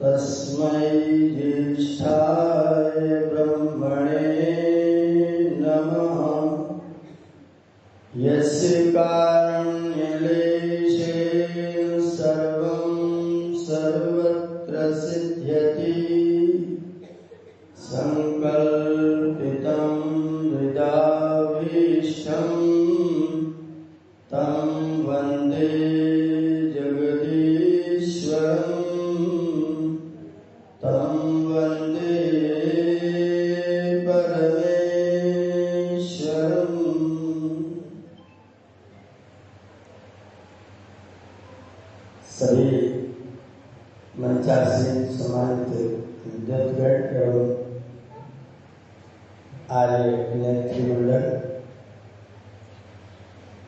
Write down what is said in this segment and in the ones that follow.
तस्मै ज्येष्ठाय ब्रह्मणे नमः। यस्य कारुण्यलेशेन सर्वं सर्वत्र सिद्ध्यति। संकल्पितं हृदाभीष्टं तं वन्दे जगदीश्वरम्। तं वन्दे परमेश्वरम्। सभी मंचासीन सम्मानित विद्वद्गण एवं आर्य नेतृमंडल,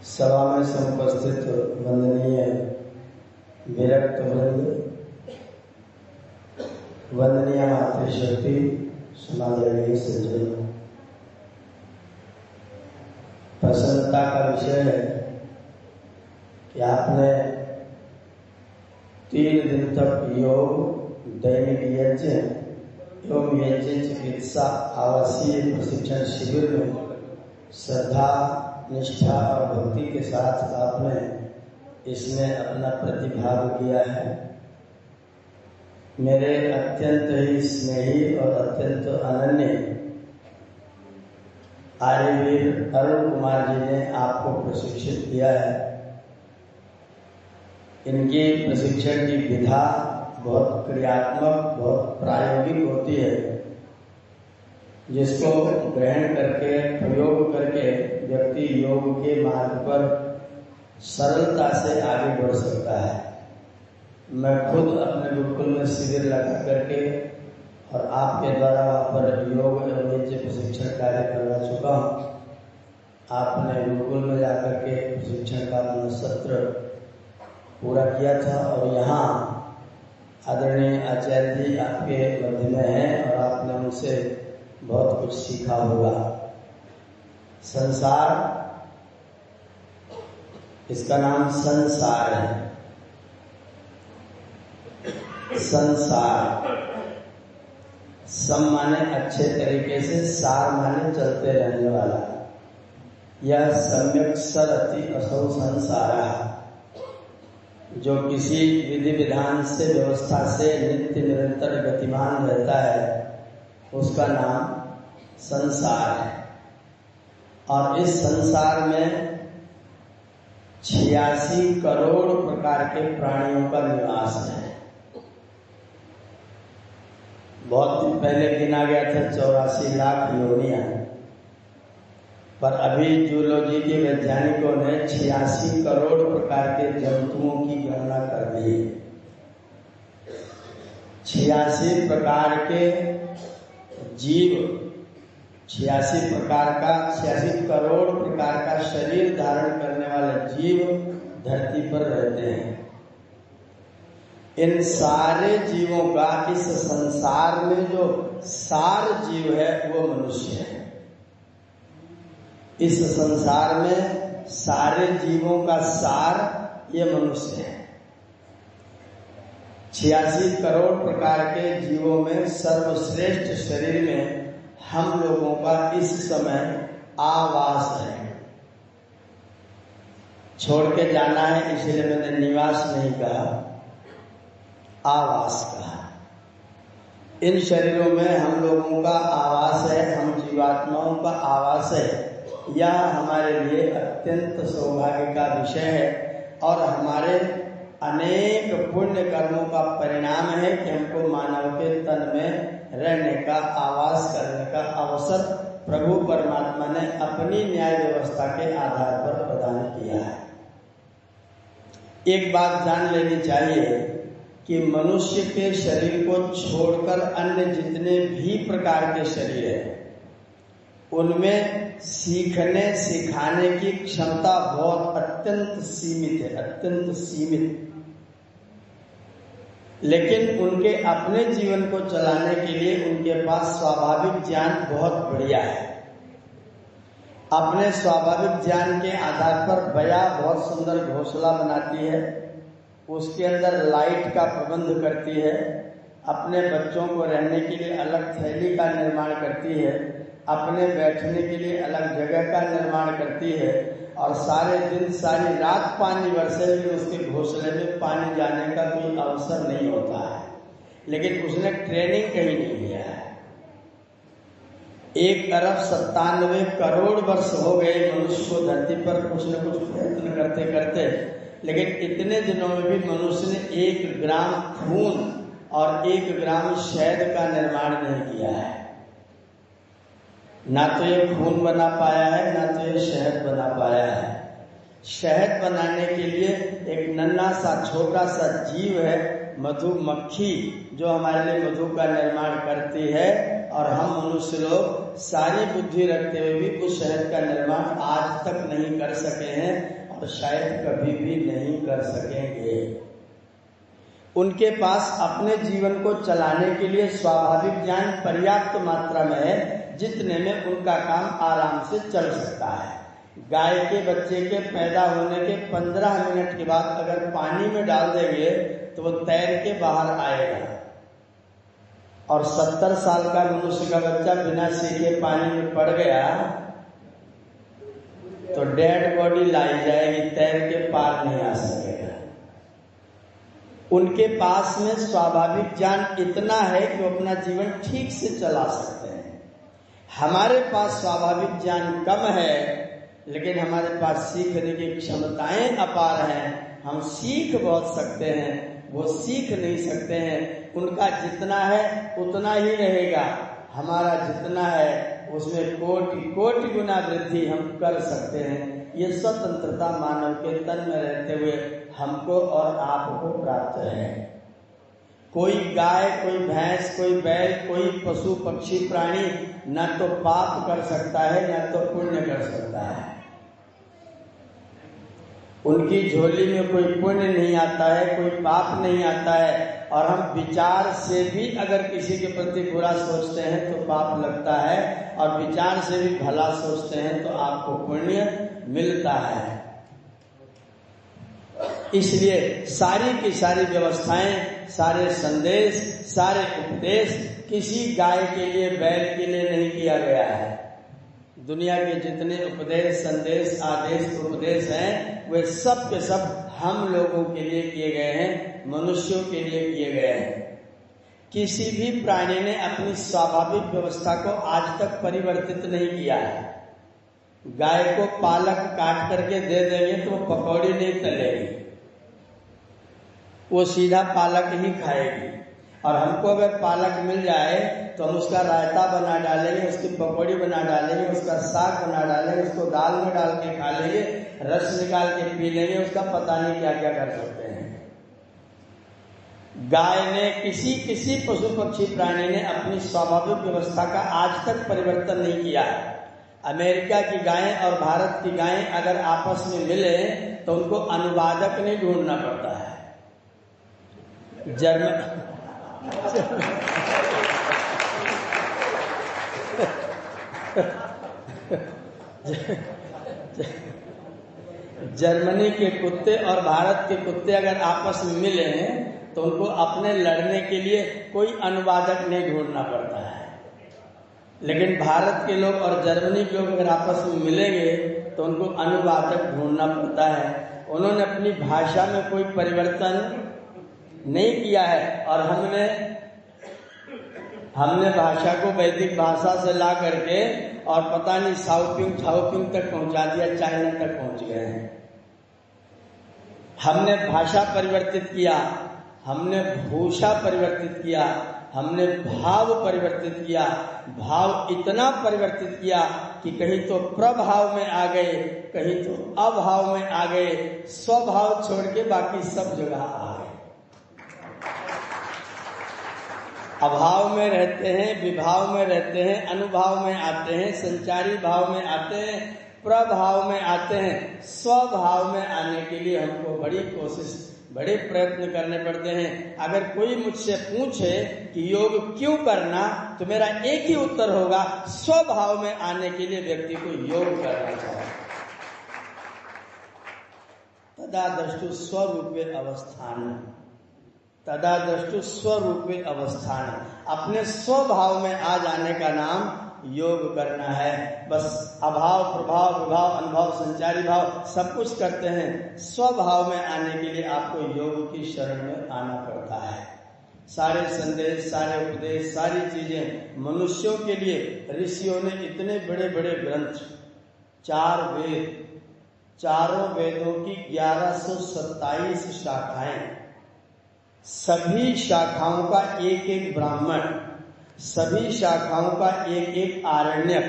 सभा में समुपस्थित वंदनीय विरक्त वृंद, वंदनीय मातृशक्ति, समादरणीय सज्जन, प्रसन्नता का विषय है कि आपने 3 दिन तक योग, दैनिक यज्ञ एवं यज्ञ चिकित्सा आवासीय प्रशिक्षण शिविर में श्रद्धा, निष्ठा और भक्ति के साथ आपने इसमें अपना प्रतिभाग किया है। मेरे अत्यंत ही स्नेही और अत्यंत अनन्य आर्यवीर अरुण कुमार जी ने आपको प्रशिक्षित किया है। इनकी प्रशिक्षण की विधा बहुत क्रियात्मक, बहुत प्रायोगिक होती है, जिसको ग्रहण करके, प्रयोग करके व्यक्ति योग के मार्ग पर सरलता से आगे बढ़ सकता है। मैं खुद अपने गुरुकुल में शिविर लगा करके और आपके द्वारा वहाँ पर योग एवं यज्ञ प्रशिक्षण कार्य करवा चुका हूँ। आपने गुरुकुल में जाकर के प्रशिक्षण का अपना सत्र पूरा किया था और यहाँ आदरणीय आचार्य जी आपके मध्य में हैं और आपने उनसे बहुत कुछ सीखा होगा। संसार, इसका नाम संसार है। संसार, सम माने अच्छे तरीके से, सार माने चलते रहने वाला। यह सम्यक सरति असौ संसारा, जो किसी विधि विधान से, व्यवस्था से नित्य निरंतर गतिमान रहता है, उसका नाम संसार है। और इस संसार में 86 करोड़ प्रकार के प्राणियों का निवास है। बहुत दिन पहले गिना गया था 84 लाख योनियां, पर अभी जूलॉजी के वैज्ञानिकों ने 86 करोड़ प्रकार के जंतुओं की गणना कर दी। 86 प्रकार के जीव, 86 करोड़ प्रकार का शरीर धारण करने वाले जीव धरती पर रहते हैं। इन सारे जीवों का इस संसार में जो सार जीव है वो मनुष्य है। इस संसार में सारे जीवों का सार ये मनुष्य है। 86 करोड़ प्रकार के जीवों में सर्वश्रेष्ठ शरीर में हम लोगों का इस समय आवास है। छोड़ के जाना है, इसलिए मैंने निवास नहीं कहा, आवास कहा। इन शरीरों में हम लोगों का आवास है, हम जीवात्माओं का आवास है। यह हमारे लिए अत्यंत सौभाग्य का विषय है और हमारे अनेक पुण्य कर्मों का परिणाम है कि हमको मानव के तन में रहने का, आवास करने का अवसर प्रभु परमात्मा ने अपनी न्याय व्यवस्था के आधार पर प्रदान किया है। एक बात जान लेनी चाहिए कि मनुष्य के शरीर को छोड़कर अन्य जितने भी प्रकार के शरीर हैं, उनमें सीखने, सिखाने की क्षमता बहुत अत्यंत सीमित है, अत्यंत सीमित। लेकिन उनके अपने जीवन को चलाने के लिए उनके पास स्वाभाविक ज्ञान बहुत बढ़िया है। अपने स्वाभाविक ज्ञान के आधार पर बया बहुत सुंदर घोंसला बनाती है, उसके अंदर लाइट का प्रबंध करती है, अपने बच्चों को रहने के लिए अलग थैली का निर्माण करती है, अपने बैठने के लिए अलग जगह का निर्माण करती है, और सारे दिन सारी रात पानी बरसे भी उसके घोंसले में पानी जाने का कोई अवसर नहीं होता है, लेकिन उसने ट्रेनिंग कहीं नहीं लिया है। 1,97 करोड़ वर्ष हो गए मनुष्य को धरती पर कुछ न कुछ प्रयत्न करते करते, लेकिन इतने दिनों में भी मनुष्य ने 1 ग्राम खून और 1 ग्राम शहद का निर्माण नहीं किया है। ना तो ये खून बना पाया है, ना तो ये शहद बना पाया है। शहद बनाने के लिए एक नन्हा सा छोटा सा जीव है मधुमक्खी, जो हमारे लिए मधु का निर्माण करती है, और हम मनुष्य लोग सारी बुद्धि रखते हुए भी उस शहद का निर्माण आज तक नहीं कर सके हैं और शायद कभी भी नहीं कर सकेंगे। उनके पास अपने जीवन को चलाने के लिए स्वाभाविक ज्ञान पर्याप्त मात्रा में है, जितने में उनका काम आराम से चल सकता है। गाय के बच्चे के पैदा होने के 15 मिनट के बाद अगर पानी में डाल देंगे तो वो तैर के बाहर आएगा, और 70 साल का मनुष्य का बच्चा बिना सीखे पानी में पड़ गया तो डेड बॉडी लाई जाएगी, तैर के पार नहीं आ सकेगा। उनके पास में स्वाभाविक ज्ञान इतना है कि वो अपना जीवन ठीक से चला सकते हैं। हमारे पास स्वाभाविक ज्ञान कम है, लेकिन हमारे पास सीखने की क्षमताएं अपार हैं। हम सीख बहुत सकते हैं, वो सीख नहीं सकते हैं। उनका जितना है उतना ही रहेगा, हमारा जितना है उसमें कोटि कोटि गुना वृद्धि हम कर सकते हैं। ये स्वतंत्रता मानव के तन में रहते हुए हमको और आपको प्राप्त है। कोई गाय, कोई भैंस, कोई बैल, कोई पशु पक्षी प्राणी न तो पाप कर सकता है न तो पुण्य कर सकता है। उनकी झोली में कोई पुण्य नहीं आता है, कोई पाप नहीं आता है, और हम विचार से भी अगर किसी के प्रति बुरा सोचते हैं तो पाप लगता है, और विचार से भी भला सोचते हैं तो आपको पुण्य मिलता है। इसलिए सारी की सारी व्यवस्थाएं, सारे संदेश, सारे उपदेश किसी गाय के लिए, बैल के लिए नहीं किया गया है। दुनिया के जितने उपदेश, संदेश, आदेश, उपदेश हैं वे सब के सब हम लोगों के लिए किए गए हैं, मनुष्यों के लिए किए गए हैं। किसी भी प्राणी ने अपनी स्वाभाविक व्यवस्था को आज तक परिवर्तित नहीं किया है। गाय को पालक काट करके दे देंगे तो वो पकौड़ी नहीं तलेगी, वो सीधा पालक ही खाएगी। और हमको अगर पालक मिल जाए तो हम उसका रायता बना डालेंगे, उसकी पकौड़ी बना डालेंगे, उसका साग बना डालेंगे, उसको दाल में डाल के खा लेंगे, रस निकाल के पी लेंगे, उसका पता नहीं क्या क्या कर सकते हैं। गाय ने, किसी पशु पक्षी प्राणी ने अपनी स्वाभाविक व्यवस्था का आज तक परिवर्तन नहीं किया। अमेरिका की गायें और भारत की गायें अगर आपस में मिले तो उनको अनुवादक नहीं ढूंढना पड़ता है। जर्मनी के कुत्ते और भारत के कुत्ते अगर आपस में मिले हैं तो उनको अपने लड़ने के लिए कोई अनुवादक नहीं ढूंढना पड़ता है। लेकिन भारत के लोग और जर्मनी के लोग अगर आपस में मिलेंगे तो उनको अनुवादक ढूंढना पड़ता है। उन्होंने अपनी भाषा में कोई परिवर्तन नहीं किया है, और हमने भाषा को वैदिक भाषा से ला करके और पता नहीं साउपिंग तक पहुंचा दिया, चाइना तक पहुंच गए हैं। हमने भाषा परिवर्तित किया, हमने भूषा परिवर्तित किया, हमने भाव परिवर्तित किया। भाव इतना परिवर्तित किया कि कहीं तो प्रभाव में आ गए, कहीं तो अभाव में आ गए, स्वभाव छोड़ के बाकी सब जगह आ गए। अभाव में रहते हैं, विभाव में रहते हैं, अनुभाव में आते हैं, संचारी भाव में आते हैं, प्रभाव में आते हैं। स्वभाव में आने के लिए हमको बड़ी कोशिश, बड़े प्रयत्न करने पड़ते हैं। अगर कोई मुझसे पूछे कि योग क्यों करना, तो मेरा एक ही उत्तर होगा, स्वभाव में आने के लिए व्यक्ति को योग करना चाहिए। तदा द्रष्टु स्वरूपे अवस्थान, तदा दृष्टु स्वरूपे अवस्थान, अपने स्वभाव में आ जाने का नाम योग करना है। बस अभाव प्रभाव विभाव अनुभव संचारी भाव सब कुछ करते हैं, स्वभाव में आने के लिए आपको योग की शरण में आना पड़ता है। सारे संदेश, सारे उपदेश, सारी चीजें मनुष्यों के लिए ऋषियों ने इतने बड़े बड़े ग्रंथ, 4 वेद, चारों वेदों की 1127 शाखाएं, सभी शाखाओं का एक एक ब्राह्मण, सभी शाखाओं का एक एक आरण्यक,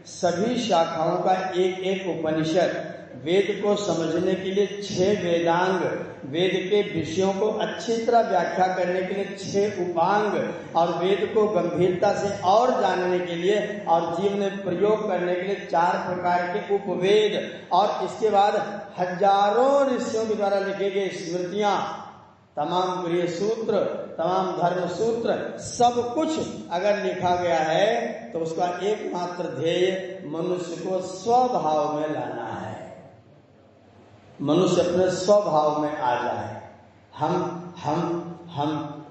सभी शाखाओं का एक एक उपनिषद, वेद को समझने के लिए 6 वेदांग, वेद के विषयों को अच्छी तरह व्याख्या करने के लिए 6 उपांग, और वेद को गंभीरता से और जानने के लिए और जीवन में प्रयोग करने के लिए 4 प्रकार के उपवेद, और इसके बाद हजारों ऋषियों के द्वारा लिखे गए स्मृतियां, तमाम गृह सूत्र, तमाम धर्म सूत्र, सब कुछ अगर लिखा गया है तो उसका एकमात्र ध्येय मनुष्य को स्वभाव में लाना है। मनुष्य अपने स्वभाव में आ जाए। हम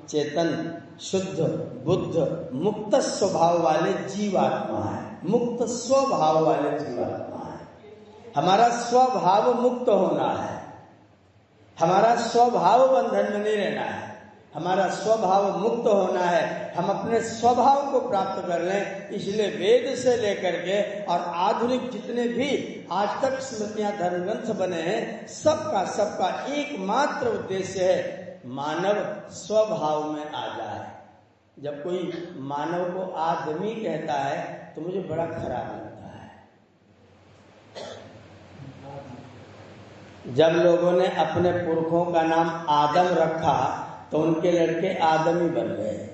चेतन, शुद्ध, बुद्ध, मुक्त स्वभाव वाले जीवात्मा है, मुक्त स्वभाव वाले जीवात्मा है। हमारा स्वभाव मुक्त होना है, हमारा स्वभाव बंधन में नहीं रहना है, हमारा स्वभाव मुक्त होना है। हम अपने स्वभाव को प्राप्त कर लें, इसलिए वेद से लेकर के और आधुनिक जितने भी आज तक स्मृतियां धर्म ग्रंथ बने हैं, सबका एकमात्र उद्देश्य है मानव स्वभाव में आ जाए। जब कोई मानव को आदमी कहता है तो मुझे बड़ा खराब लगता है। जब लोगों ने अपने पुरखों का नाम आदम रखा तो उनके लड़के आदमी बन गए।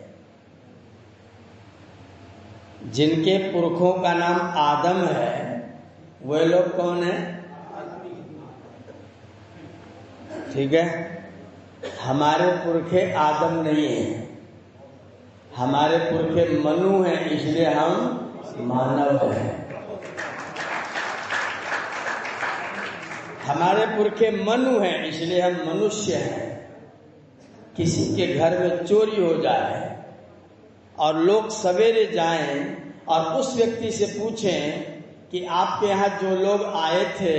जिनके पुरखों का नाम आदम है वे लोग कौन है? ठीक है, हमारे पुरखे आदम नहीं है, हमारे पुरखे मनु हैं, इसलिए हम मानव हैं। हमारे पुरखे मनु हैं, इसलिए हम मनुष्य हैं। किसी के घर में चोरी हो जाए और लोग सवेरे जाएं और उस व्यक्ति से पूछें कि आपके यहाँ जो लोग आए थे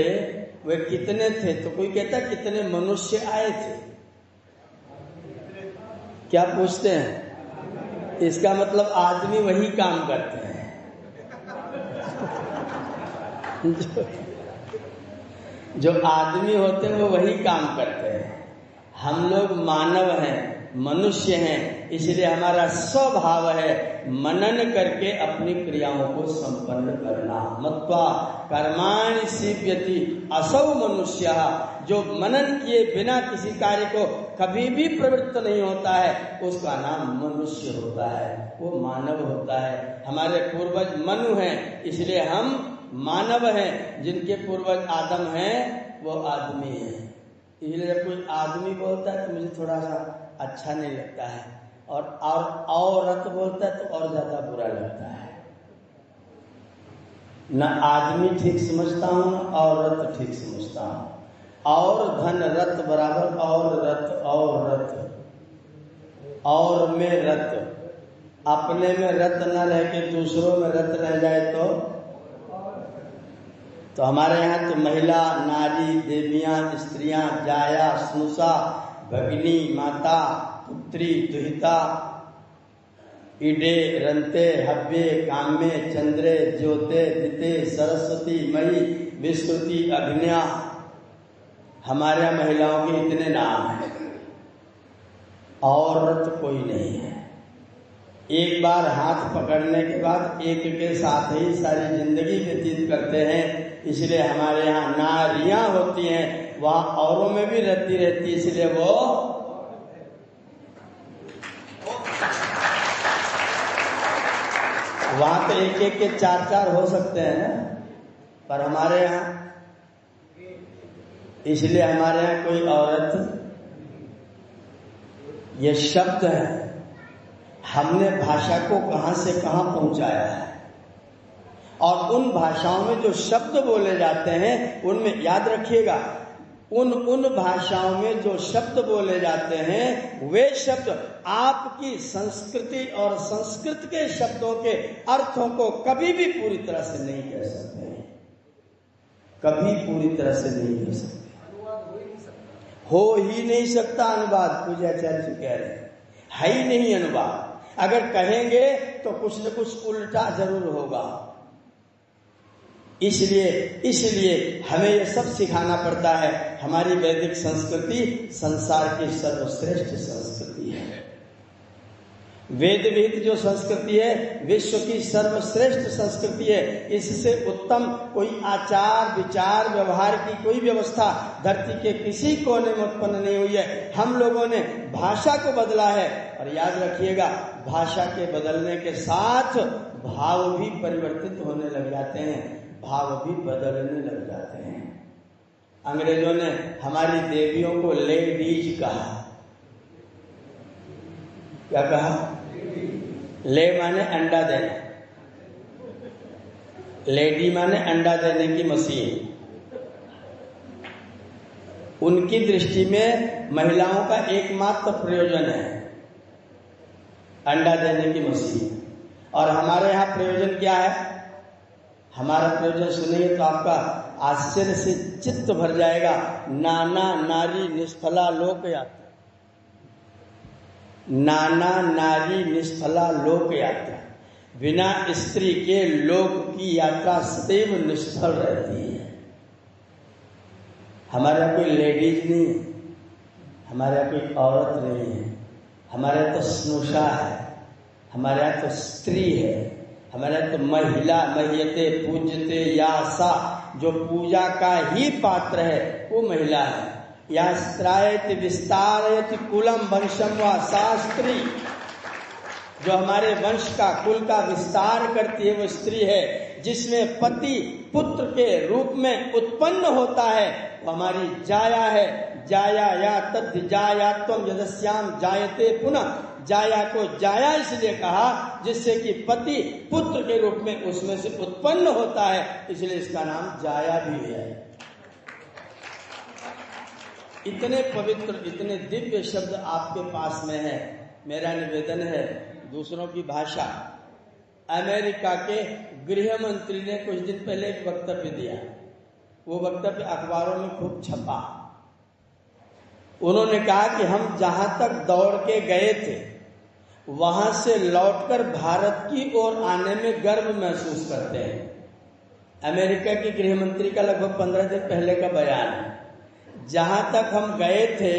वे कितने थे, तो कोई कहता कितने मनुष्य आए थे। क्या पूछते हैं? इसका मतलब आदमी वही काम करते हैं जो आदमी होते हैं वो वही काम करते हैं। हम लोग मानव हैं, मनुष्य हैं, इसलिए हमारा स्वभाव है मनन करके अपनी क्रियाओं को संपन्न करना। मत्वा कर्माणि सिद्ध्यति असौ मनुष्य, जो मनन किए बिना किसी कार्य को कभी भी प्रवृत्त नहीं होता है उसका नाम मनुष्य होता है, वो मानव होता है। हमारे पूर्वज मनु हैं, इसलिए हम मानव हैं। जिनके पूर्वज आदम हैं वो आदमी हैं। इसलिए जब कोई आदमी बोलता है तो मुझे थोड़ा सा अच्छा नहीं लगता है, और औरत बोलता है तो और ज्यादा बुरा लगता है। न आदमी ठीक समझता हूँ न औरत ठीक समझता हूँ। और धन रत बराबर और रत, और रत और में रत, अपने में रत न रह के दूसरों में रत रह जाए तो हमारे यहाँ तो महिला, नारी, देवियां, स्त्रियां, जाया, स्नुषा, भगिनी, माता, पुत्री, दुहिता, इडे, रंते, हव्ये, काम्ये, चंद्रे, ज्योते, दिते, सरस्वती, मई, विस्तृति, अग्न्या, हमारे यहाँ महिलाओं के इतने नाम हैं। औरत कोई नहीं है। एक बार हाथ पकड़ने के बाद एक के साथ ही सारी जिंदगी व्यतीत करते हैं। इसलिए हमारे यहाँ नारियां होती हैं, वह औरों में भी रहती रहती, इसलिए वो वहां तो एक एक के 4-4 हो सकते हैं ना, पर हमारे यहाँ इसलिए हमारे यहाँ कोई औरत, ये शब्द है, हमने भाषा को कहां से कहां पहुंचाया है। और उन भाषाओं में जो शब्द बोले जाते हैं उनमें याद रखिएगा, उन भाषाओं में जो शब्द बोले जाते हैं वे शब्द आपकी संस्कृति और संस्कृत के शब्दों के अर्थों को कभी भी पूरी तरह से नहीं कह सकते, कभी पूरी तरह से नहीं कह सकते, हो ही नहीं सकता अनुवाद। पूज्याचार्य जी कह रहे हैं है ही नहीं अनुवाद। अगर कहेंगे तो कुछ न कुछ उल्टा जरूर होगा। इसलिए हमें यह सब सिखाना पड़ता है। हमारी वैदिक संस्कृति संसार की सर्वश्रेष्ठ संस्कृति है। वेद विहित जो संस्कृति है विश्व की सर्वश्रेष्ठ संस्कृति है। इससे उत्तम कोई आचार विचार व्यवहार की कोई व्यवस्था धरती के किसी कोने में उत्पन्न नहीं हुई है। हम लोगों ने भाषा को बदला है। और याद रखिएगा, भाषा के बदलने के साथ भाव भी परिवर्तित होने लग जाते हैं, भाव भी बदलने लग जाते हैं। अंग्रेजों ने हमारी देवियों को लेडीज कहा। क्या कहा? ले माने अंडा देना, लेडी माने अंडा देने की मशीन। उनकी दृष्टि में महिलाओं का एकमात्र प्रयोजन है अंडा देने की मशीन। और हमारे यहाँ प्रयोजन क्या है? हमारा प्रयोजन सुनिए तो आपका आश्चर्य से चित्त भर जाएगा। नाना नारी निष्फला लोक यात्रा, नाना नारी निष्फला लोक यात्रा। बिना स्त्री के लोक की यात्रा सदैव निष्फल रहती है। हमारे यहाँ कोई लेडीज नहीं है, हमारे यहाँ कोई औरत नहीं है, हमारे यहाँ तो स्नुषा है, हमारे यहाँ तो स्त्री है, हमारे यहाँ तो महिला, मह्यते पूज्यते या सा, जो पूजा का ही पात्र है वो महिला है। या स्त्रायति विस्तारयति कुलम वंशम व शास्त्री, जो हमारे वंश का कुल का विस्तार करती है वो स्त्री है। जिसमें पति पुत्र के रूप में उत्पन्न होता है वो हमारी जाया है। जाया या तद् जाया त्वं यदस्याम जायते पुनः। जाया को जाया इसलिए कहा जिससे कि पति पुत्र के रूप में उसमें से उत्पन्न होता है, इसलिए इसका नाम जाया भी है। इतने पवित्र इतने दिव्य शब्द आपके पास में है। मेरा निवेदन है, दूसरों की भाषा। अमेरिका के गृह मंत्री ने कुछ दिन पहले एक वक्तव्य दिया, वो वक्तव्य अखबारों में खूब छपा। उन्होंने कहा कि हम जहां तक दौड़ के गए थे वहां से लौटकर भारत की ओर आने में गर्व महसूस करते हैं। अमेरिका के गृह मंत्री का लगभग 15 दिन पहले का बयान है। जहां तक हम गए थे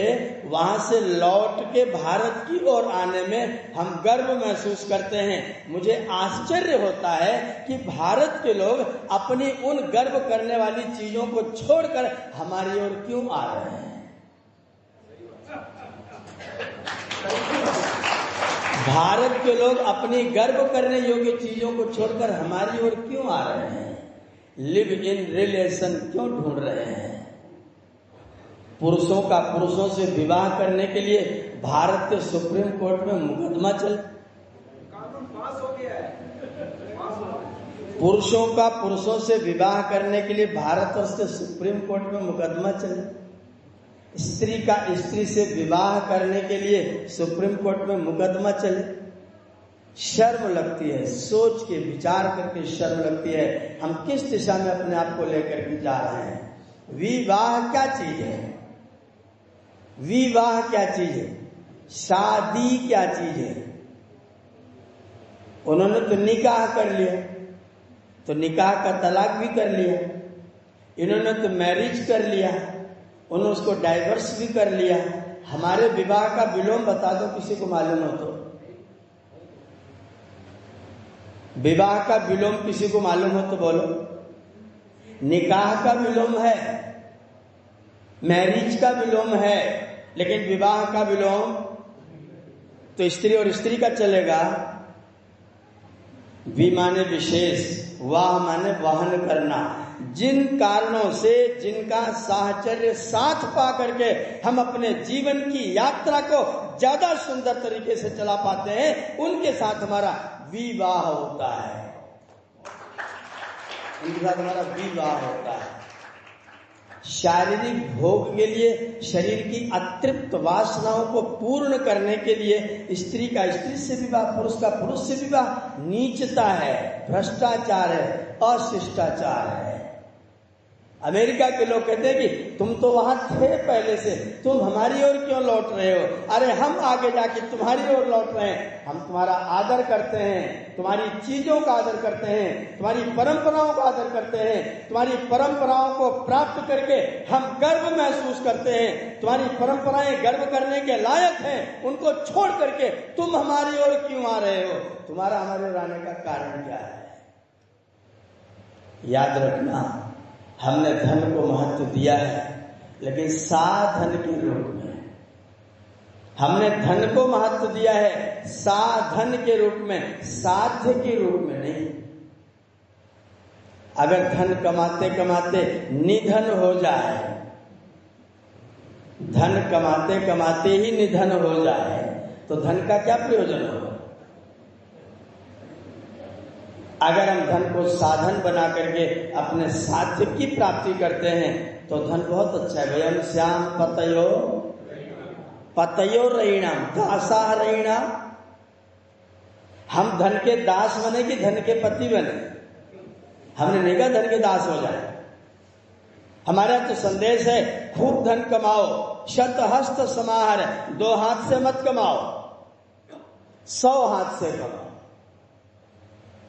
वहां से लौट के भारत की ओर आने में हम गर्व महसूस करते हैं। मुझे आश्चर्य होता है कि भारत के लोग अपनी उन गर्व करने वाली चीजों को छोड़कर हमारी ओर क्यों आ रहे हैं। भारत के लोग अपनी गर्व करने योग्य चीजों को छोड़कर हमारी ओर क्यों आ रहे हैं? लिव इन रिलेशन क्यों ढूंढ रहे हैं? पुरुषों का पुरुषों से विवाह करने के लिए भारत के सुप्रीम कोर्ट में मुकदमा चल, कानून पास हो गया है। पुरुषों का पुरुषों से विवाह करने के लिए भारत वर्ष के सुप्रीम कोर्ट में मुकदमा चले। स्त्री का स्त्री से विवाह करने के लिए सुप्रीम कोर्ट में मुकदमा चले। शर्म लगती है, सोच के विचार करके शर्म लगती है। हम किस दिशा में अपने आप को लेकर के जा रहे हैं? विवाह क्या चीज है? विवाह क्या चीज है? शादी क्या चीज है? उन्होंने तो निकाह कर लिया, तो निकाह का तलाक भी कर लिया। इन्होंने तो मैरिज कर लिया, उन्होंने उसको डाइवर्स भी कर लिया। हमारे विवाह का विलोम बता दो, किसी को मालूम हो तो। विवाह का विलोम किसी को मालूम हो तो बोलो। निकाह का विलोम है, मैरिज का विलोम है, लेकिन विवाह का विलोम तो स्त्री और स्त्री का चलेगा। वि माने विशेष, वाह माने वाहन करना। जिन कारणों से जिनका साहचर्य साथ पा करके हम अपने जीवन की यात्रा को ज्यादा सुंदर तरीके से चला पाते हैं, उनके साथ हमारा विवाह होता है, उनके साथ हमारा विवाह होता है। शारीरिक भोग के लिए, शरीर की अतृप्त वासनाओं को पूर्ण करने के लिए स्त्री का स्त्री से विवाह, पुरुष का पुरुष से विवाह नीचता है, भ्रष्टाचार है, अशिष्टाचार है। अमेरिका के लोग कहते हैं कि तुम तो वहां थे पहले से, तुम हमारी ओर क्यों लौट रहे हो? अरे हम आगे जाके तुम्हारी ओर लौट रहे हैं। हम तुम्हारा आदर करते हैं, तुम्हारी चीजों का आदर करते हैं, तुम्हारी परंपराओं का आदर करते हैं। तुम्हारी परंपराओं को प्राप्त करके हम गर्व महसूस करते हैं। तुम्हारी परंपराएं गर्व करने के लायक हैं, उनको छोड़ करके तुम हमारी ओर क्यों आ रहे हो? तुम्हारा हमारे ओर आने का कारण क्या है? याद रखना, हमने धन को महत्व दिया है, लेकिन साधन के रूप में। हमने धन को महत्व दिया है साधन के रूप में, साध्य के रूप में नहीं। अगर धन कमाते कमाते निधन हो जाए, धन कमाते कमाते ही निधन हो जाए, तो धन का क्या प्रयोजन होगा? अगर हम धन को साधन बना करके अपने साध्य की प्राप्ति करते हैं तो धन बहुत अच्छा है। वयम श्याम पतयो पतयो रैणाम दासा रैणाम। हम धन के दास बने कि धन के पति बने? हमने नहीं कहा धन के दास हो जाए। हमारा तो संदेश है खूब धन कमाओ, शत हस्त समाहर, 2 हाथ से मत कमाओ, 100 हाथ से कमाओ।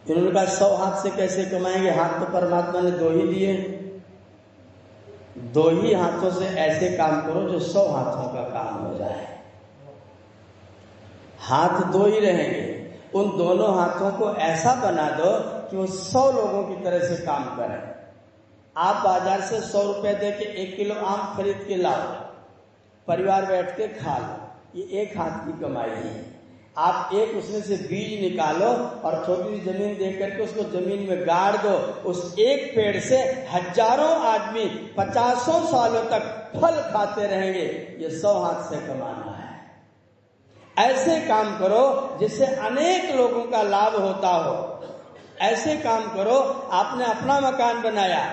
इन्होंने कहा 100 हाथ से कैसे कमाएंगे? हाथ तो परमात्मा ने 2 ही दिए। 2 ही हाथों से ऐसे काम करो जो 100 हाथों का काम हो जाए। हाथ 2 ही रहेंगे, उन दोनों हाथों को ऐसा बना दो कि वो 100 लोगों की तरह से काम करें। आप बाजार से 100 रुपए दे के 1 किलो आम खरीद के लाओ, परिवार बैठ के खा लो, ये 1 हाथ की कमाई है। आप एक उसमें से बीज निकालो और छोटी सी जमीन देख करके उसको जमीन में गाड़ दो। उस एक पेड़ से हजारों आदमी 50 सालों तक फल खाते रहेंगे। ये 100 हाथ से कमाना है। ऐसे काम करो जिससे अनेक लोगों का लाभ होता हो। ऐसे काम करो, आपने अपना मकान बनाया,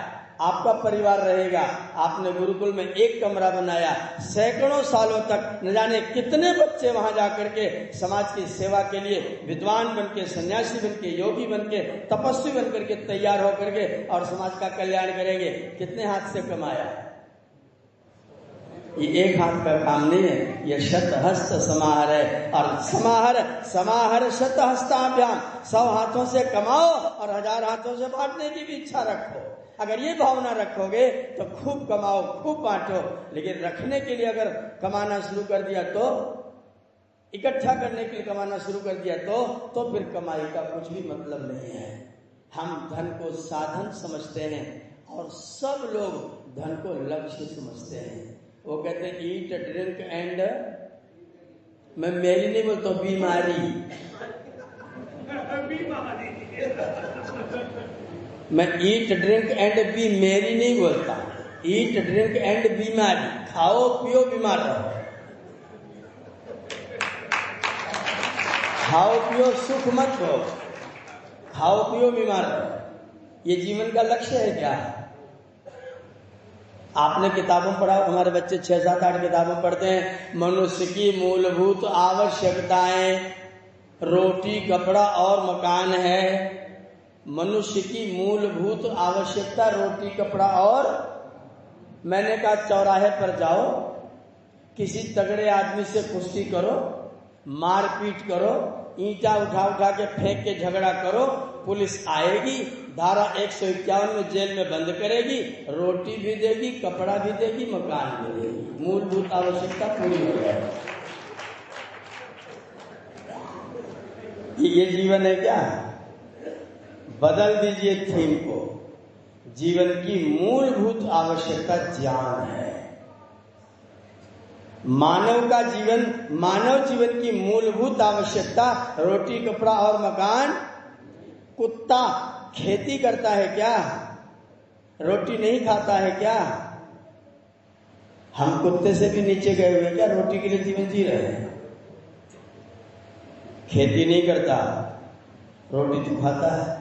आपका परिवार रहेगा। आपने गुरुकुल में 1 कमरा बनाया, सैकड़ों सालों तक न जाने कितने बच्चे वहां जाकर के समाज की सेवा के लिए विद्वान बन के, सन्यासी बन के, योगी बन के, तपस्वी बन करके तैयार होकर के और समाज का कल्याण करेंगे। कितने हाथ से कमाया? ये 1 हाथ का काम नहीं है, ये शत हस्त समाहर है। और समाहर शत हस्ताभ्याम, 100 हाथों से कमाओ और 1000 हाथों से बांटने की भी इच्छा रखो। अगर ये भावना रखोगे तो खूब कमाओ, खूब बांटो। लेकिन रखने के लिए अगर कमाना शुरू कर दिया, तो इकट्ठा करने के लिए कमाना शुरू कर दिया, तो फिर कमाई का कुछ भी मतलब नहीं है। हम धन को साधन समझते हैं और सब लोग धन को लक्ष्य समझते हैं। वो कहते हैं ईट ड्रिंक एंड, मैं मेरी नहीं बोलता, बीमारी। मैं ईट ड्रिंक एंड बी मेरी नहीं बोलता, ईट ड्रिंक एंड बीमारी। खाओ पियो बीमार रहो, खाओ पियो सुख मत हो, खाओ पियो बीमार रहो। ये जीवन का लक्ष्य है क्या? आपने किताबों पढ़ा, हमारे बच्चे 6, 7, 8 किताबें पढ़ते हैं। मनुष्य की मूलभूत आवश्यकताएं रोटी, कपड़ा और मकान है। मनुष्य की मूलभूत आवश्यकता रोटी, कपड़ा और, मैंने कहा चौराहे पर जाओ, किसी तगड़े आदमी से कुश्ती करो, मारपीट करो, ईंटा उठा उठा के फेंक के झगड़ा करो, पुलिस आएगी, धारा 151 में जेल में बंद करेगी, रोटी भी देगी, कपड़ा भी देगी, मकान भी देगी, मूलभूत आवश्यकता पूरी हो जाएगी। ये जीवन है क्या? बदल दीजिए थीम को। जीवन की मूलभूत आवश्यकता ज्ञान है। मानव जीवन की मूलभूत आवश्यकता रोटी, कपड़ा और मकान। कुत्ता खेती करता है क्या? रोटी नहीं खाता है क्या? हम कुत्ते से भी नीचे गए हुए क्या? रोटी के लिए जीवन जी रहे हैं। खेती नहीं करता, रोटी तो खाता है।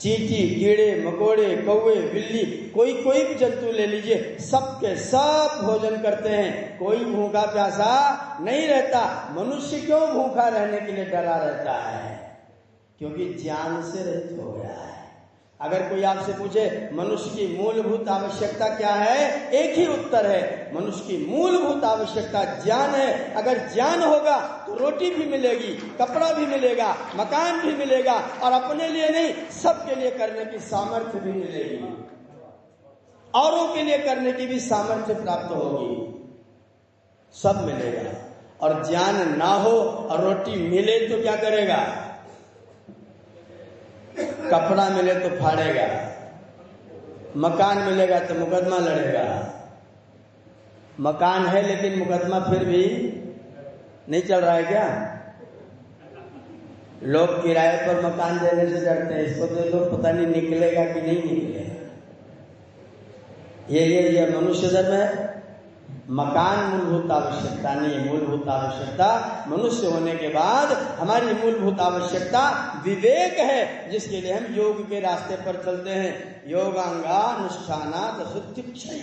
चींटी, कीड़े मकोड़े, कौवे, बिल्ली, कोई भी जंतु ले लीजिए, सबके सब भोजन करते हैं, कोई भूखा प्यासा नहीं रहता। मनुष्य क्यों भूखा रहने के लिए डरा रहता है? क्योंकि ज्ञान से रहित हो गया है। अगर कोई आपसे पूछे मनुष्य की मूलभूत आवश्यकता क्या है, एक ही उत्तर है, मनुष्य की मूलभूत आवश्यकता ज्ञान है। अगर ज्ञान होगा तो रोटी भी मिलेगी, कपड़ा भी मिलेगा, मकान भी मिलेगा, और अपने लिए नहीं सबके लिए करने की सामर्थ्य भी मिलेगी, औरों के लिए करने की भी सामर्थ्य प्राप्त होगी, सब मिलेगा। और ज्ञान ना हो और रोटी मिले तो क्या करेगा? कपड़ा मिले तो फाड़ेगा, मकान मिलेगा तो मुकदमा लड़ेगा। मकान है लेकिन मुकदमा फिर भी नहीं चल रहा है क्या? लोग किराए पर मकान देने से डरते हैं, इसको तो लोग पता नहीं निकलेगा कि नहीं निकलेगा। ये मनुष्य धर्म है। मकान मूलभूत आवश्यकता नहीं है। मूलभूत आवश्यकता मनुष्य होने के बाद हमारी मूलभूत आवश्यकता विवेक है, जिसके लिए हम योग के रास्ते पर चलते हैं। योगांगानुष्ठानात् शुद्धिक्षय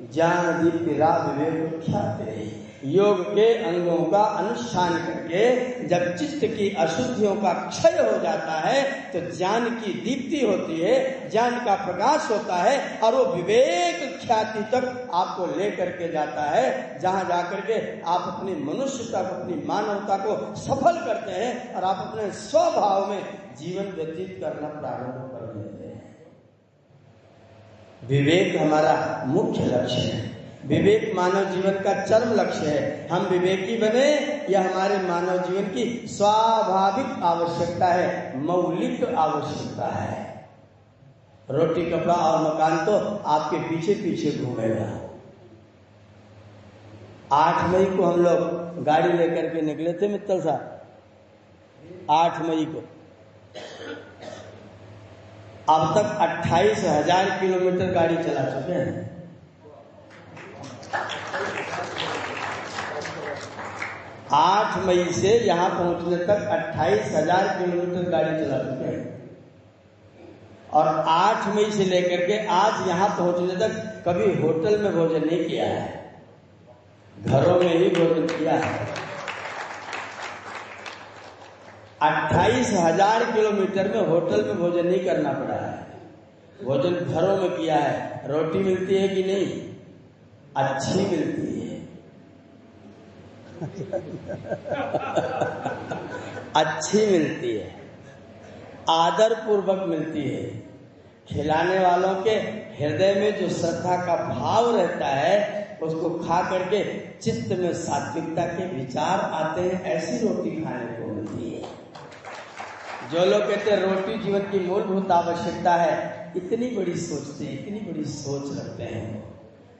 ज्ञान दीप्तिरा विवेक ख्याते। योग के अंगों का अनुष्ठान करके जब चित्त की अशुद्धियों का क्षय हो जाता है तो ज्ञान की दीप्ति होती है, ज्ञान का प्रकाश होता है, और वो विवेक ख्याति तक आपको लेकर के जाता है, जहां जाकर के आप अपनी मनुष्यता को, अपनी मानवता को सफल करते हैं और आप अपने स्वभाव में जीवन व्यतीत करना प्रारंभ कर देते हैं। विवेक हमारा मुख्य लक्ष्य है। विवेक मानव जीवन का चरम लक्ष्य है। हम विवेकी बने, यह हमारे मानव जीवन की स्वाभाविक आवश्यकता है, मौलिक आवश्यकता है। रोटी, कपड़ा और मकान तो आपके पीछे पीछे घूमेगा। 8 मई को हम लोग गाड़ी लेकर के निकले थे मित्तल साहब, 8 मई को। अब तक 28,000 किलोमीटर गाड़ी चला चुके हैं। 8 मई से यहां पहुंचने तक 28,000 किलोमीटर गाड़ी चला चुके हैं, और 8 मई से लेकर के आज यहां पहुंचने तक कभी होटल में भोजन नहीं किया है, घरों में ही भोजन किया है। 28,000 किलोमीटर में होटल में भोजन नहीं करना पड़ा है, भोजन घरों में किया है। रोटी मिलती है कि नहीं? अच्छी मिलती है। अच्छी मिलती है, आदर पूर्वक मिलती है। खिलाने वालों के हृदय में जो श्रद्धा का भाव रहता है उसको खा करके चित्त में सात्विकता के विचार आते हैं, ऐसी रोटी खाने को मिलती है। जो लोग कहते हैं रोटी जीवन की मूलभूत आवश्यकता है, इतनी बड़ी सोचते हैं, इतनी बड़ी सोच रखते हैं।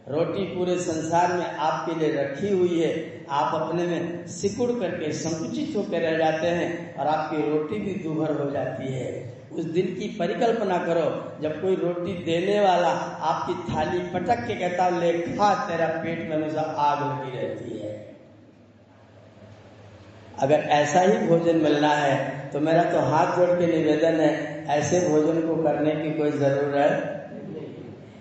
रोटी पूरे संसार में आपके लिए रखी हुई है, आप अपने में सिकुड़ करके संकुचित होकर रह जाते हैं और आपकी रोटी भी दूभर हो जाती है। उस दिन की परिकल्पना करो जब कोई रोटी देने वाला आपकी थाली पटक के कहता ले खा, तेरा पेट में हमेशा आग लगी रहती है। अगर ऐसा ही भोजन मिलना है तो मेरा तो हाथ जोड़ के निवेदन है, ऐसे भोजन को करने की कोई जरूरत।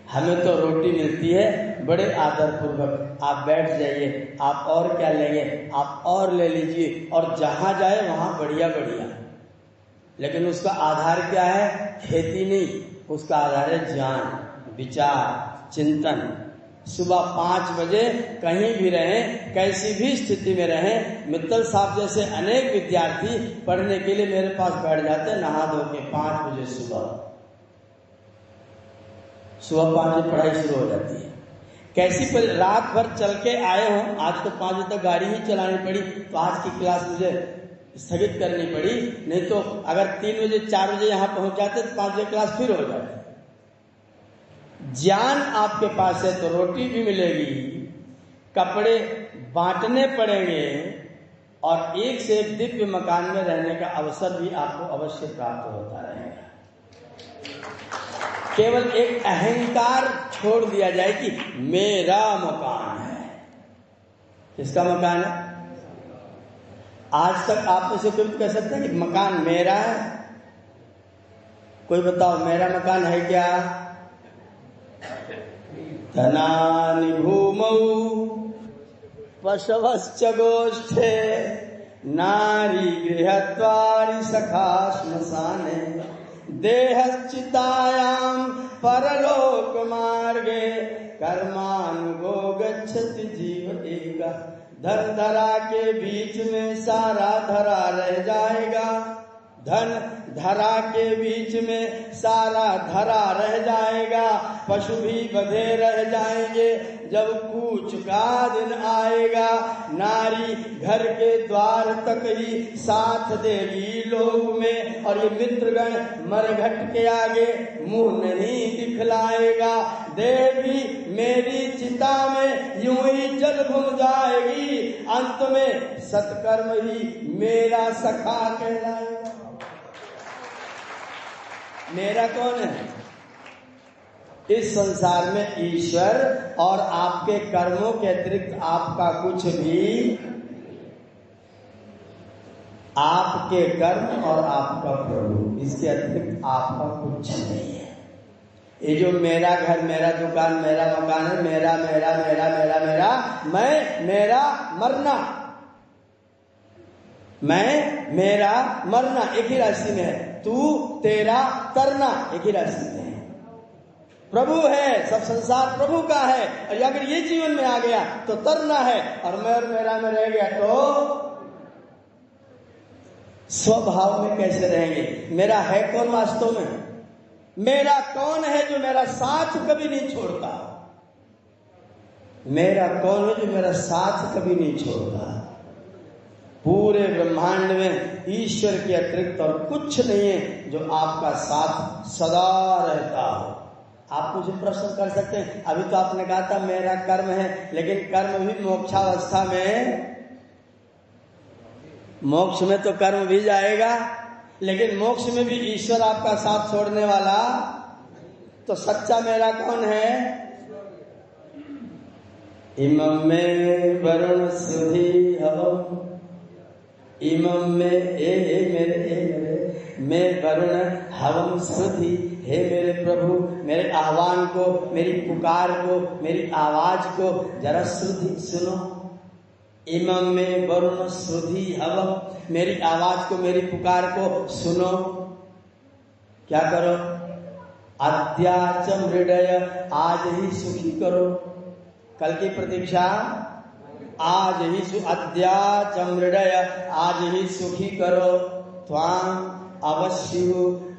हमें तो रोटी मिलती है बड़े आदर पूर्वक, आप बैठ जाइए, आप और क्या लेंगे आप और ले लीजिए, और जहां जाए वहां बढ़िया बढ़िया। लेकिन उसका आधार क्या है? खेती नहीं, उसका आधार है ज्ञान, विचार, चिंतन। सुबह 5 बजे कहीं भी रहें, कैसी भी स्थिति में रहें, मित्तल साहब जैसे अनेक विद्यार्थी पढ़ने के लिए मेरे पास बैठ जाते हैं नहा धो के 5 बजे सुबह 5 बजे पढ़ाई शुरू हो जाती है। कैसी पर रात भर चल के आए हों, आज तो 5 बजे तक गाड़ी ही चलानी पड़ी, तो आज की क्लास मुझे स्थगित करनी पड़ी, नहीं तो अगर 3 बजे 4 बजे यहाँ पहुंच जाते तो 5 बजे क्लास फिर हो जाती। ज्ञान आपके पास है तो रोटी भी मिलेगी, कपड़े बांटने पड़ेंगे, और एक से एक दिव्य मकान में रहने का अवसर भी आपको अवश्य प्राप्त होता रहेगा। केवल एक अहंकार छोड़ दिया जाए कि मेरा मकान है। किसका मकान है? आज तक आप में से कोई कह सकते हैं कि मकान मेरा है? कोई बताओ मेरा मकान है क्या? धनानि भूमौ पशवश्च गोष्ठे नारी गृहत्वारि सखा श्मशाने देहश्चितायां परलोक मार्गे कर्मानुगो गच्छति जीव एका। धन धरा के बीच में सारा धरा रह जाएगा, धन धरा के बीच में सारा धरा रह जाएगा, पशु भी बंधे रह जाएंगे जब कूच का दिन आएगा। नारी घर के द्वार तक ही साथ देगी लोग में, और ये मित्रगण मरघट के आगे मुंह नहीं दिखलाएगा। देवी मेरी चिता में यूं ही जल घुम जाएगी, अंत में सत्कर्म ही मेरा सखा कहलाएगा। मेरा कौन है? इस संसार में ईश्वर और आपके कर्मों के अतिरिक्त आपका कुछ भी, आपके कर्म और आपका प्रभु, इसके अतिरिक्त आपका कुछ नहीं है। ये जो मेरा घर, मेरा दुकान, मेरा मकान है, मेरा मेरा मेरा मेरा मेरा, मैं मेरा मरना, मैं मेरा मरना एक ही राशि में है। तू तेरा तरना एक ही राशि में है। प्रभु है, सब संसार प्रभु का है, और अगर ये जीवन में आ गया तो तरना है, और मैं और मेरा में रह गया तो स्वभाव में कैसे रहेंगे? मेरा है कौन वास्तव में? मेरा कौन है जो मेरा साथ कभी नहीं छोड़ता? मेरा कौन है जो मेरा साथ कभी नहीं छोड़ता? पूरे ब्रह्मांड में ईश्वर के अतिरिक्त और कुछ नहीं है जो आपका साथ सदा रहता हो। आप मुझे प्रश्न कर सकते हैं, अभी तो आपने कहा था मेरा कर्म है, लेकिन कर्म भी मोक्षावस्था में, मोक्ष में तो कर्म भी जाएगा, लेकिन मोक्ष में भी ईश्वर आपका साथ छोड़ने वाला, तो सच्चा मेरा कौन है? इमं में वरुण सुधी हवम, इमं में ए मेरे मैं वरुण हवम सुधी। हे मेरे प्रभु, मेरे आह्वान को, मेरी पुकार को, मेरी आवाज को जरा सुनो। इमं में वरुण सुधी हवम, मेरी आवाज को, मेरी पुकार को सुनो। क्या करो? अद्याच हृदय, आज ही सुखी करो। कल की प्रतीक्षा, आज ही अद्याच हृदय, आज ही सुखी करो। त्वां अवश्य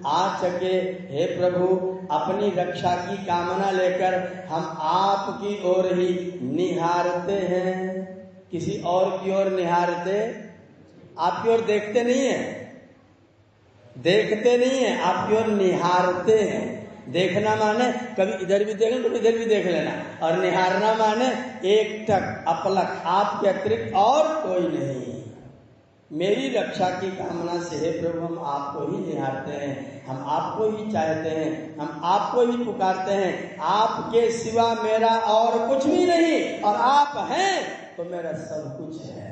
आचके, हे प्रभु, अपनी रक्षा की कामना लेकर हम आपकी ओर ही निहारते हैं। किसी और की ओर निहारते, आपकी ओर देखते नहीं है, देखते नहीं है, आपकी ओर निहारते हैं। देखना माने कभी इधर भी देख लेना, कभी इधर भी देख लेना, और निहारना माने एक टक अपलक, आपके अतिरिक्त और कोई नहीं। मेरी रक्षा की कामना से हे प्रभु हम आपको ही निहारते हैं, हम आपको ही चाहते हैं, हम आपको ही पुकारते हैं। आपके सिवा मेरा और कुछ भी नहीं, और आप हैं तो मेरा सब कुछ है।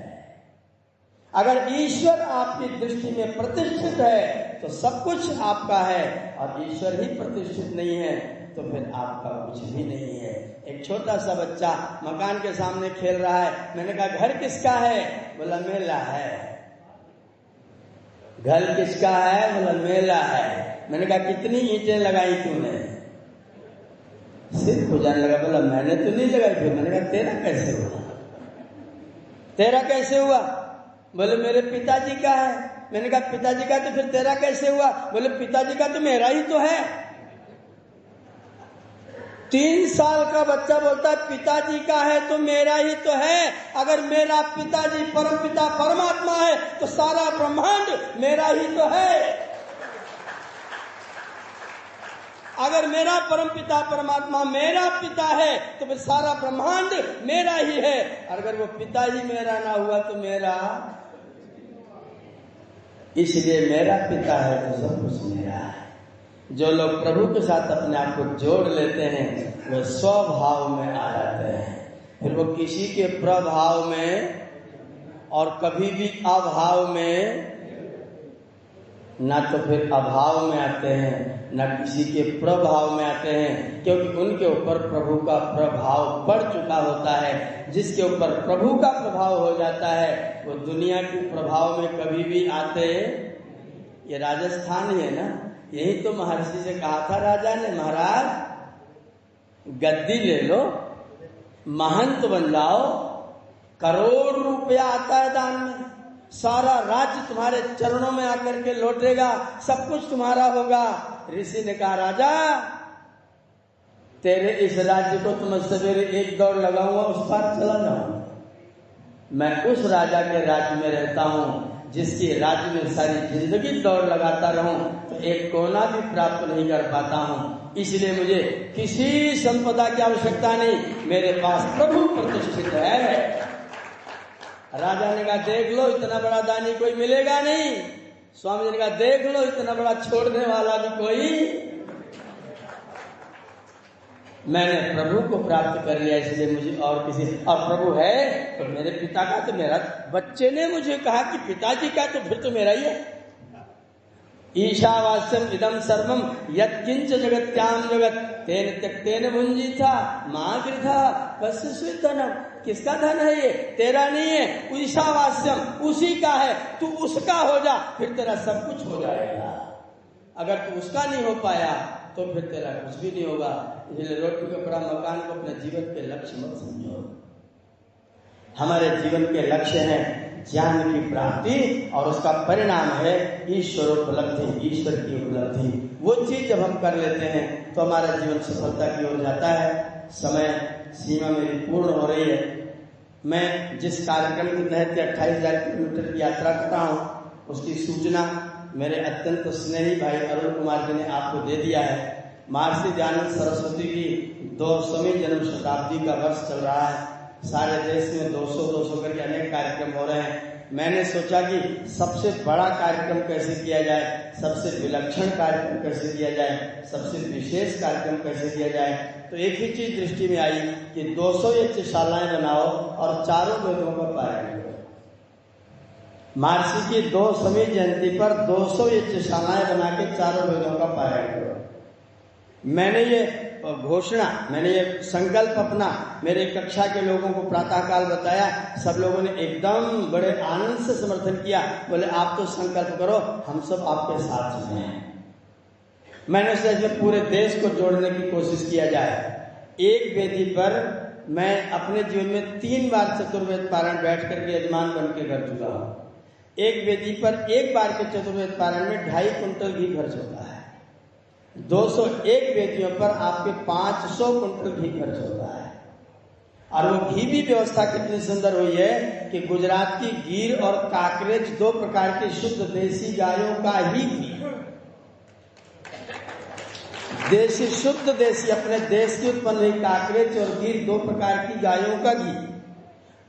अगर ईश्वर आपकी दृष्टि में प्रतिष्ठित है तो सब कुछ आपका है, और ईश्वर ही प्रतिष्ठित नहीं है तो फिर आपका कुछ भी नहीं है। एक छोटा सा बच्चा मकान के सामने खेल रहा है, मैंने कहा घर किसका है? बोला मेला है। घर किसका है? बोला मेला है। मैंने कहा कितनी ईंटें लगाई तूने? सिर खुजाने लगा, बोला मैंने तो नहीं लगाई। फिर मैंने कहा तेरा कैसे हुआ? तेरा कैसे हुआ? बोले मेरे पिताजी का है। मैंने कहा पिताजी का, तो फिर तेरा कैसे हुआ? बोले पिताजी का तो मेरा ही तो है। 3 साल का बच्चा बोलता है पिताजी का है तो मेरा ही तो है। अगर मेरा पिताजी परमपिता परमात्मा है तो सारा ब्रह्मांड मेरा ही तो है। अगर मेरा परमपिता परमात्मा मेरा पिता है तो फिर सारा ब्रह्मांड मेरा ही है। अगर वो पिता ही मेरा ना हुआ तो मेरा, इसलिए मेरा पिता है तो सब कुछ मेरा है। जो लोग प्रभु के साथ अपने आप को जोड़ लेते हैं वे स्वभाव में आ जाते हैं, फिर वो किसी के प्रभाव में और कभी भी अभाव में ना तो फिर अभाव में आते हैं, ना किसी के प्रभाव में आते हैं, क्योंकि उनके ऊपर प्रभु का प्रभाव पड़ चुका होता है। जिसके ऊपर प्रभु का प्रभाव हो जाता है वो दुनिया के प्रभाव में कभी भी आते। ये राजस्थान ही है ना, यही तो महर्षि से कहा था राजा ने, महाराज गद्दी ले लो, महंत बन जाओ, करोड़ रुपया आता है दान में, सारा राज्य तुम्हारे चरणों में आकर के लौटेगा, सब कुछ तुम्हारा होगा। ऋषि ने कहा राजा तेरे इस राज्य को तो मैं सवेरे एक दौड़ लगाऊंगा, उस पार चला जाऊंगा। मैं उस राजा के राज्य में रहता हूं जिसके राज्य में सारी जिंदगी दौड़ लगाता रहूं तो एक कोना भी प्राप्त नहीं कर पाता हूं। इसलिए मुझे किसी संपदा की आवश्यकता नहीं, मेरे पास प्रभु प्रतिष्ठित है। राजा ने कहा देख लो इतना बड़ा दानी कोई मिलेगा नहीं। स्वामी जी ने कहा देख लो इतना बड़ा छोड़ने वाला भी कोई। मैंने प्रभु को प्राप्त कर लिया, इसलिए मुझे और किसी, और प्रभु है तो मेरे पिता का तो मेरा, बच्चे ने मुझे कहा कि पिताजी का तो फिर तो मेरा ही है। ईशावास्यम इदम सर्वम यत्किंच जगत्याम जगत तेन त्यक्तेन भुंजी था मां गृथा पश्य धनम। किसका धन है ये? तेरा नहीं है, ईशावास्यम उसी का है, तू उसका हो जा फिर तेरा सब कुछ हो जाएगा। अगर तू उसका नहीं हो पाया तो फिर तेरा कुछ भी नहीं होगा। इसलिए रोटी कपड़ा मकान को अपने जीवन के लक्ष्य मत समझो। हमारे जीवन के लक्ष्य हैं ज्ञान की प्राप्ति और उसका परिणाम है ईश्वर उपलब्धि, ईश्वर की उपलब्धि। वो चीज जब हम कर लेते हैं तो हमारा जीवन सफलता की ओर जाता है। समय सीमा मेरी पूर्ण हो रही है। मैं जिस कार्यक्रम के तहत 28,000 किलोमीटर की यात्रा कर रहा हूँ उसकी सूचना मेरे अत्यंत स्नेही भाई अरुण कुमार जी ने आपको दे दिया है। महर्षि दयानंद सरस्वती की 200वीं जन्म शताब्दी का वर्ष चल रहा है। सारे देश में 200 करके अनेक कार्यक्रम हो रहे हैं। मैंने सोचा कि सबसे बड़ा कार्यक्रम कैसे किया जाए, सबसे विलक्षण कार्यक्रम कैसे किया जाए, सबसे विशेष कार्यक्रम कैसे किया जाए। तो एक ही चीज दृष्टि में आई कि 200 यज्ञशालाएं बनाओ और चारों वेदों का पारायण करो। महर्षि की 200वीं जयंती पर 200 यज्ञशालाएं बना के चारों वेदों का पारायण करो। मैंने ये घोषणा, मैंने ये संकल्प अपना मेरे कक्षा के लोगों को प्रातःकाल बताया। सब लोगों ने एकदम बड़े आनंद से समर्थन किया। बोले आप तो संकल्प करो, हम सब आपके साथ हैं। मैंने सोचा पूरे देश को जोड़ने की कोशिश किया जाए। एक वेदी पर मैं अपने जीवन में 3 बार चतुर्वेद पारायण बैठ करके यजमान बन के कर चुका हूँ। एक वेदी पर एक बार के चतुर्वेद पारायण में 2.5 कुंटल घी खर्च होता है। 201 वेदियों पर आपके 500 कुंटल घी खर्च होता है। और वो घी भी व्यवस्था कितनी सुंदर हुई है कि गुजरात की गीर और काकरेज 2 प्रकार की शुद्ध देसी गायों का ही घी, देसी शुद्ध देसी अपने देश की उत्पन्न हुई काकरेज और गीर 2 प्रकार की गायों का घी,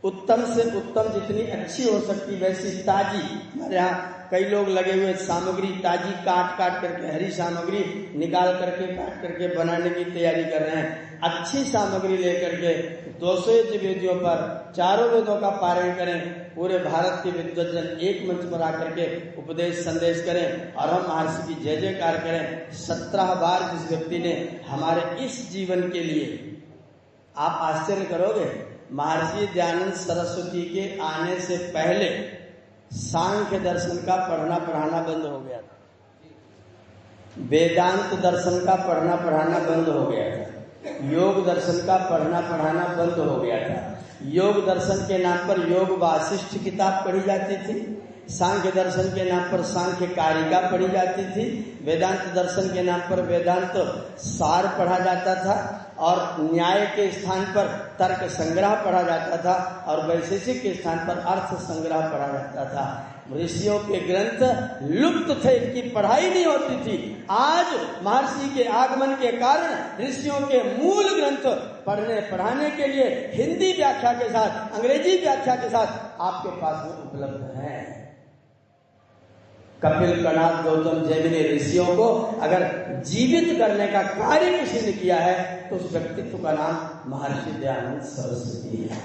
उत्तम से उत्तम जितनी अच्छी हो सकती वैसी ताजी। हमारे यहाँ कई लोग लगे हुए सामग्री ताजी काट करके, हरी सामग्री निकाल करके काट करके बनाने की तैयारी कर रहे हैं। अच्छी सामग्री लेकर के 200 वेदियों पर चारों वेदों का पारायण करें। पूरे भारत के विद्वजन एक मंच पर आकर के उपदेश संदेश करें और हम महर्षि की जय जयकार करें। 17 बार जिस व्यक्ति ने हमारे इस जीवन के लिए, आप आश्चर्य करोगे, महर्षि दयानंद सरस्वती के आने से पहले सांख्य दर्शन का पढ़ना पढ़ाना बंद हो गया था, वेदांत दर्शन का पढ़ना पढ़ाना बंद हो गया था, योग दर्शन का पढ़ना पढ़ाना बंद हो गया था। योग दर्शन के नाम पर योग वासिष्ठ किताब पढ़ी जाती थी, सांख्य दर्शन के नाम पर सांख्य कारिका पढ़ी जाती थी, वेदांत दर्शन के नाम पर वेदांत सार पढ़ा जाता था और न्याय के स्थान पर तर्क संग्रह पढ़ा जाता था और वैशेषिक के स्थान पर अर्थ संग्रह पढ़ा जाता था। ऋषियों के ग्रंथ लुप्त थे, इनकी पढ़ाई नहीं होती थी। आज महर्षि के आगमन के कारण ऋषियों के मूल ग्रंथ पढ़ने पढ़ाने के लिए हिंदी व्याख्या के साथ, अंग्रेजी व्याख्या के साथ आपके पास में उपलब्ध है। कपिल, कणाद, गौतम, जैमिनी ऋषियों को अगर जीवित करने का कार्य किसी ने किया है तो उस व्यक्तित्व का नाम महर्षि दयानंद सरस्वती है।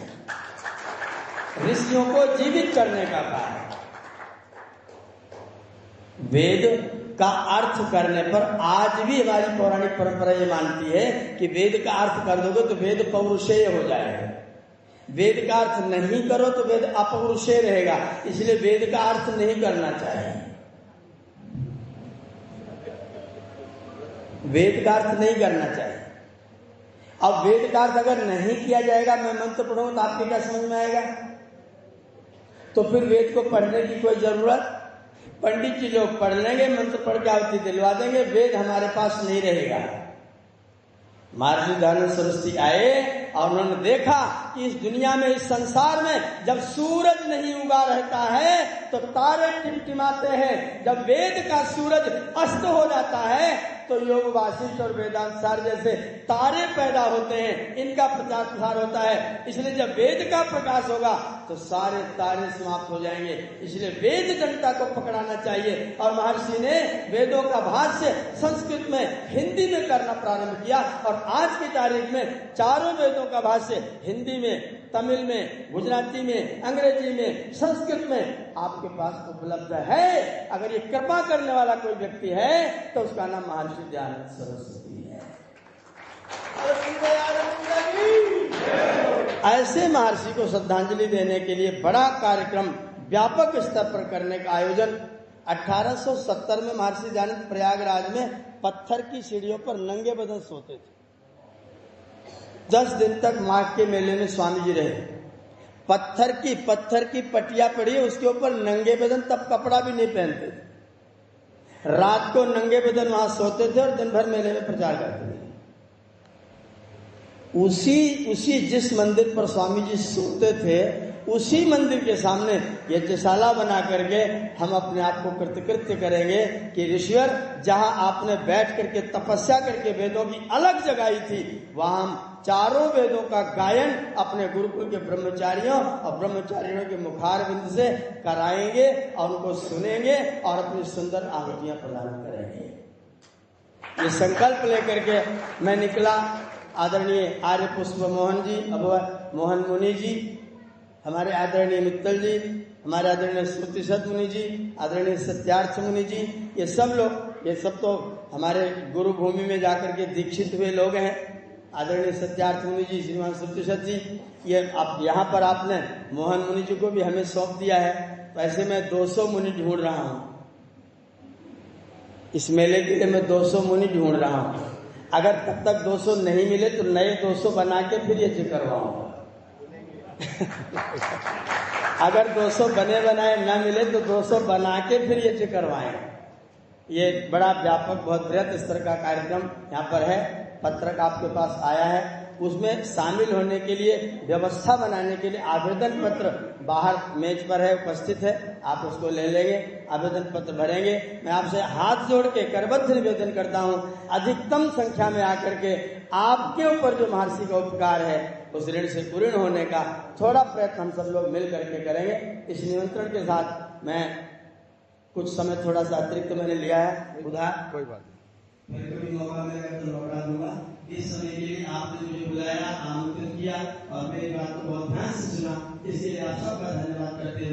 ऋषियों को जीवित करने का कार्य। वेद का अर्थ करने पर आज भी हमारी पौराणिक परंपरा ये मानती है कि वेद का अर्थ कर दोगे तो वेद पौरुषेय हो जाएगा, वेद का अर्थ नहीं करो तो वेद अपौरुषेय रहेगा, इसलिए वेद का अर्थ नहीं करना चाहिए। वेद का अर्थ नहीं करना चाहिए। अब वेद का अर्थ अगर नहीं किया जाएगा, मैं मंत्र पढ़ूंगा तो आपके क्या समझ में आएगा? तो फिर वेद को पढ़ने की कोई जरूरत, पंडित जी लोग पढ़ लेंगे, मंत्र पढ़ के आहुति दिलवा देंगे, वेद हमारे पास नहीं रहेगा। महर्षि दयानंद सरस्वती आए और उन्होंने देखा कि इस दुनिया में, इस संसार में जब सूरज नहीं उगा रहता है तो तारे टिमटिमाते हैं, जब वेद का सूरज अस्त हो जाता है तो योग वासिष्ठ और वेदांत सार जैसे तारे पैदा होते हैं, इनका प्रचार प्रसार होता है। इसलिए जब वेद का प्रकाश होगा तो सारे तारे समाप्त हो जाएंगे, इसलिए वेद जनता को पकड़ाना चाहिए। और महर्षि ने वेदों का भाष्य संस्कृत में, हिंदी में करना प्रारंभ किया और आज की तारीख में चारों वेदों का भाष्य हिंदी में, तमिल में, गुजराती में, अंग्रेजी में, संस्कृत में आपके पास उपलब्ध है। अगर ये कृपा करने वाला कोई व्यक्ति है तो उसका नाम महर्षि दयानंद सरस्वती है। ऐसे महर्षि को श्रद्धांजलि देने के लिए बड़ा कार्यक्रम व्यापक स्तर पर करने का आयोजन 1870 में महर्षि दयानंद प्रयागराज में पत्थर की सीढ़ियों पर नंगे बदन सोते थे। 10 दिन तक माघ के मेले में स्वामी जी रहे। पत्थर की पटिया पड़ी है, उसके ऊपर नंगे बदन, तब कपड़ा भी नहीं पहनते थे। रात को नंगे बदन वहां सोते थे और दिन भर मेले में प्रचार करते थे। उसी जिस मंदिर पर स्वामी जी सोते थे, उसी मंदिर के सामने यज्ञशाला बना करके हम अपने आप को कृतकृत्य करेंगे कि ऋषिवर, जहां आपने बैठ करके तपस्या करके वेदों की अलग जगाई थी, वहां हम चारों वेदों का गायन अपने गुरुकुल के ब्रह्मचारियों और ब्रह्मचारियों के मुखारविंद से कराएंगे और उनको सुनेंगे और अपनी सुंदर आहुतियां प्रदान करेंगे। ये संकल्प लेकर के मैं निकला। आदरणीय आर्य पुष्प मोहन जी, अभय मोहन मुनि जी, हमारे आदरणीय मित्तल जी, हमारे आदरणीय श्रुतिशत मुनि जी, आदरणीय सत्यार्थ मुनि जी, ये सब लोग, ये सब तो हमारे गुरु भूमि में जाकर के दीक्षित हुए लोग हैं। आदरणीय सत्यार्थ मुनि जी, श्रीमान श्रुतिशत जी, ये आप यहाँ पर आपने मोहन मुनि जी को भी हमें सौंप दिया है। तो ऐसे मैं 200 मुनि ढूंढ रहा हूँ। इस मेले के लिए मैं 200 मुनि ढूंढ रहा हूँ। अगर तब तक 200 नहीं मिले तो नए 200 बना के फिर ये करवाऊंगा। अगर 200 बने बनाए न मिले तो 200 बना के फिर ये करवाएं। ये बड़ा व्यापक, बहुत बृहत स्तर का कार्यक्रम यहाँ पर है। पत्रक आपके पास आया है, उसमें शामिल होने के लिए व्यवस्था बनाने के लिए आवेदन पत्र बाहर मेज पर है, उपस्थित है, आप उसको ले लेंगे, आवेदन पत्र भरेंगे। मैं आपसे हाथ जोड़ के करबद्ध निवेदन करता हूँ, अधिकतम संख्या में आकर के आपके ऊपर जो महर्षि का उपकार है उस ऋण से पूर्ण होने का थोड़ा प्रयत्न हम सब लोग मिल करके करेंगे। इस निमंत्रण के साथ मैं कुछ समय थोड़ा सा अतिरिक्त मैंने लिया है, उधार कोई बात नहीं, फिर कभी मौका मिलेगा तो लौटा दूंगा। इस समय के लिए आपने मुझे बुलाया, आमंत्रित किया और मेरी बात को बहुत ध्यान से सुना, इसलिए आप सबका धन्यवाद करते